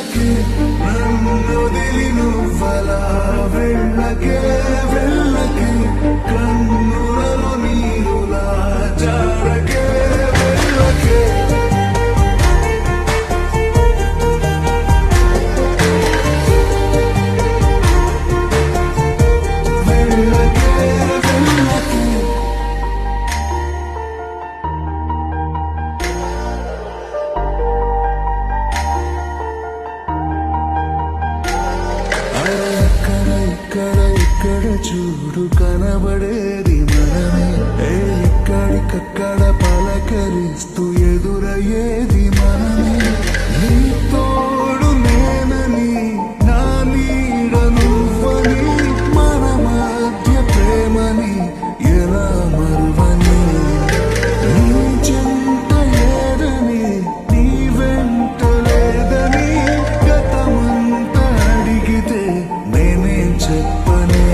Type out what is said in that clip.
వెళ్ళకే నన్నొదిలి నువ్వలా వెళ్ళకే వెళ్ళకే కన్నులలో నీరులా జారకే వెళ్ళకే ఇక్కడ చూడు కనబడేది మనమే ఇక్కడికక్కడ పలకరిస్తూ ఎదురయ్యేది